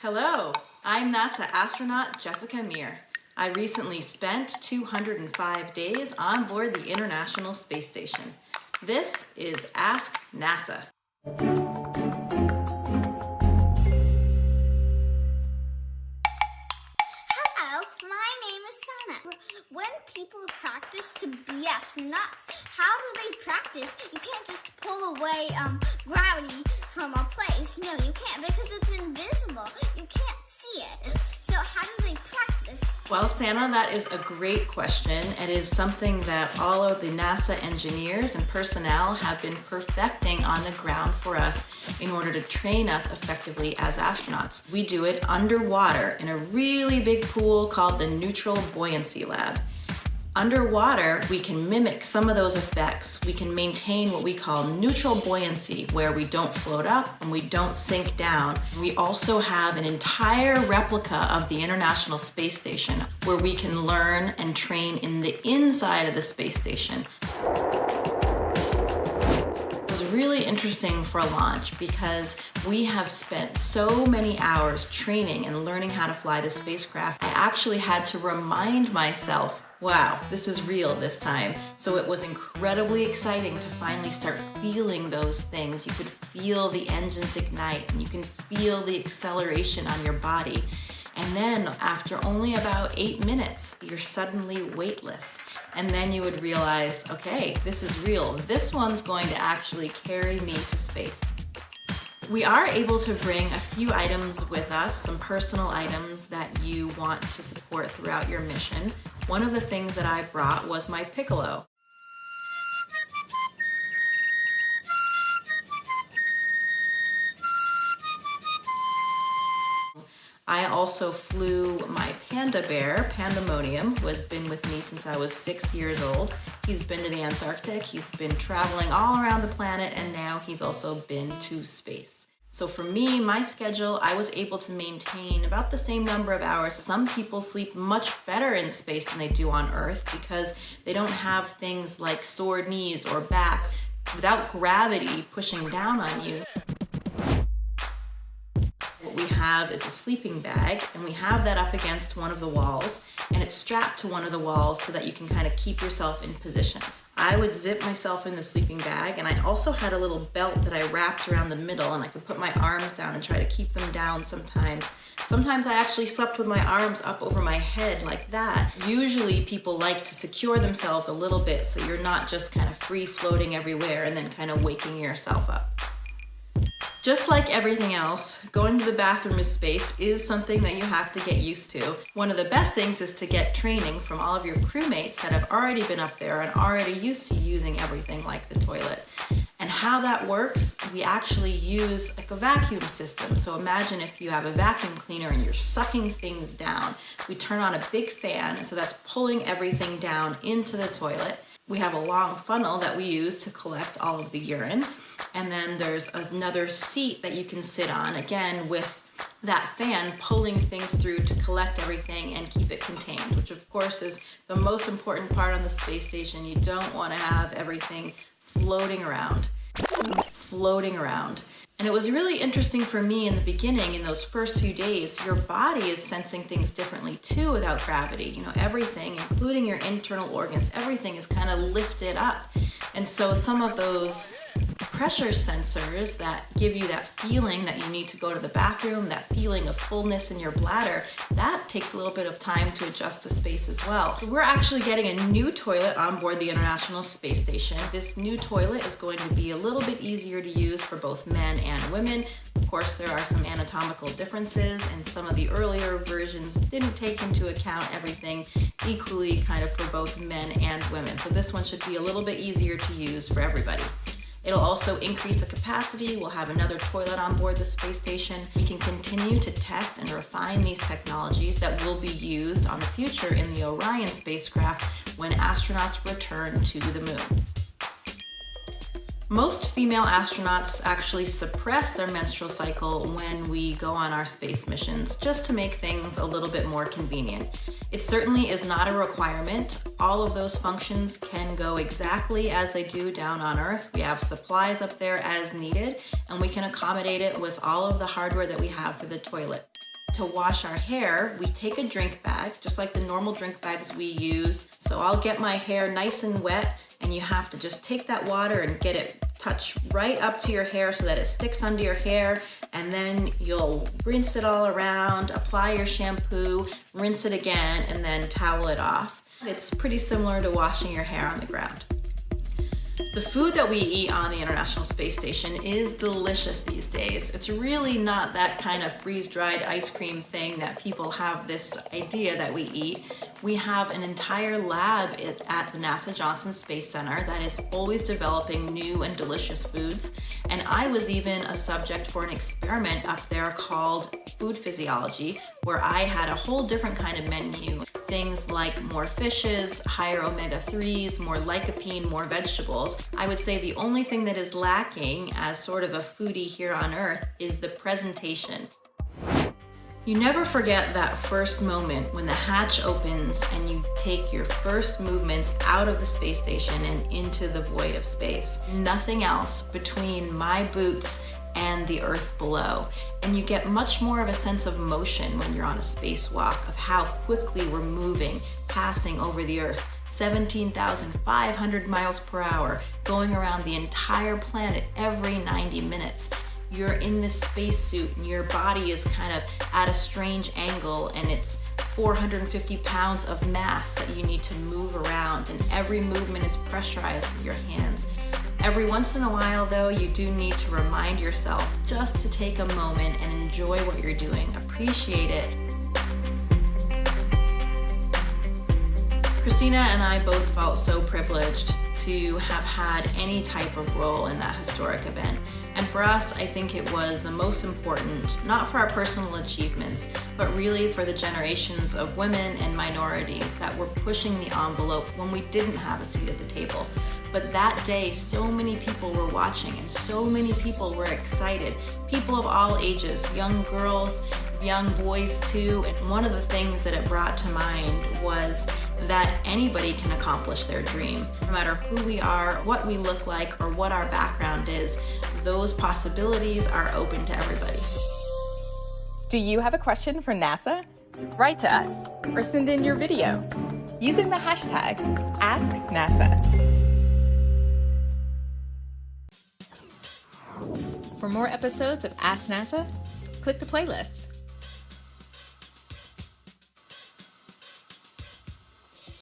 Hello, I'm NASA Astronaut Jessica Meir. I recently spent 205 days on board the International Space Station. This is Ask NASA. Hello, my name is Sana. When people practice to be astronauts, how do they practice? You can't just pull away gravity from a place. No, you can't because it's invisible. You can't see it. So how do they practice? Well, Santa, that is a great question. It is something that all of the NASA engineers and personnel have been perfecting on the ground for us in order to train us effectively as astronauts. We do it underwater in a really big pool called the Neutral Buoyancy Lab. Underwater, we can mimic some of those effects. We can maintain what we call neutral buoyancy, where we don't float up and we don't sink down. We also have an entire replica of the International Space Station where we can learn and train in the inside of the space station. It was really interesting for a launch because we have spent so many hours training and learning how to fly the spacecraft. I actually had to remind myself, wow, this is real this time. So it was incredibly exciting to finally start feeling those things. You could feel the engines ignite and you can feel the acceleration on your body. And then after only about 8 minutes, you're suddenly weightless. And then you would realize, okay, this is real. This one's going to actually carry me to space. We are able to bring a few items with us, some personal items that you want to support throughout your mission. One of the things that I brought was my piccolo. I also flew my panda bear, Pandemonium, who has been with me since I was 6 years old. He's been to the Antarctic, he's been traveling all around the planet, and now he's also been to space. So for me, my schedule, I was able to maintain about the same number of hours. Some people sleep much better in space than they do on Earth because they don't have things like sore knees or backs. Without gravity pushing down on you, what we have is a sleeping bag, and we have that up against one of the walls, and it's strapped to one of the walls so that you can kind of keep yourself in position. I would zip myself in the sleeping bag, and I also had a little belt that I wrapped around the middle, and I could put my arms down and try to keep them down sometimes. Sometimes I actually slept with my arms up over my head like that. Usually people like to secure themselves a little bit so you're not just kind of free floating everywhere and then kind of waking yourself up. Just like everything else, going to the bathroom in space is something that you have to get used to. One of the best things is to get training from all of your crewmates that have already been up there and already used to using everything like the toilet. And how that works, we actually use like a vacuum system. So imagine if you have a vacuum cleaner and you're sucking things down. We turn on a big fan, and so that's pulling everything down into the toilet. We have a long funnel that we use to collect all of the urine. And then there's another seat that you can sit on, again, with that fan pulling things through to collect everything and keep it contained, which of course is the most important part on the space station. You don't want to have everything floating around. And it was really interesting for me in the beginning, in those first few days, your body is sensing things differently too without gravity. You know, everything, including your internal organs, everything is kind of lifted up. And so some of those pressure sensors that give you that feeling that you need to go to the bathroom, that feeling of fullness in your bladder, that takes a little bit of time to adjust to space as well. So we're actually getting a new toilet on board the International Space Station. This new toilet is going to be a little bit easier to use for both men and women. Of course, there are some anatomical differences, and some of the earlier versions didn't take into account everything equally kind of for both men and women. So this one should be a little bit easier to use for everybody. It'll also increase the capacity. We'll have another toilet on board the space station. We can continue to test and refine these technologies that will be used on the future in the Orion spacecraft when astronauts return to the moon. Most female astronauts actually suppress their menstrual cycle when we go on our space missions, just to make things a little bit more convenient. It certainly is not a requirement. All of those functions can go exactly as they do down on Earth. We have supplies up there as needed, and we can accommodate it with all of the hardware that we have for the toilet. To wash our hair, we take a drink bag, just like the normal drink bags we use. So I'll get my hair nice and wet, and you have to just take that water and get it touch right up to your hair so that it sticks under your hair, and then you'll rinse it all around, apply your shampoo, rinse it again, and then towel it off. It's pretty similar to washing your hair on the ground. The food that we eat on the International Space Station is delicious these days. It's really not that kind of freeze-dried ice cream thing that people have this idea that we eat. We have an entire lab at the NASA Johnson Space Center that is always developing new and delicious foods. And I was even a subject for an experiment up there called Food Physiology, where I had a whole different kind of menu. Things like more fishes, higher omega-3s, more lycopene, more vegetables. I would say the only thing that is lacking as sort of a foodie here on Earth is the presentation. You never forget that first moment when the hatch opens and you take your first movements out of the space station and into the void of space. Nothing else between my boots and the Earth below. And you get much more of a sense of motion when you're on a spacewalk, of how quickly we're moving, passing over the Earth. 17,500 miles per hour, going around the entire planet every 90 minutes. You're in this spacesuit and your body is kind of at a strange angle, and it's 450 pounds of mass that you need to move around, and every movement is pressurized with your hands. Every once in a while, though, you do need to remind yourself just to take a moment and enjoy what you're doing, appreciate it. Christina and I both felt so privileged to have had any type of role in that historic event. And for us, I think it was the most important, not for our personal achievements, but really for the generations of women and minorities that were pushing the envelope when we didn't have a seat at the table. But that day, so many people were watching and so many people were excited. People of all ages, young girls, young boys too. And one of the things that it brought to mind was that anybody can accomplish their dream. No matter who we are, what we look like, or what our background is, those possibilities are open to everybody. Do you have a question for NASA? Write to us or send in your video using the hashtag AskNASA. For more episodes of Ask NASA, click the playlist.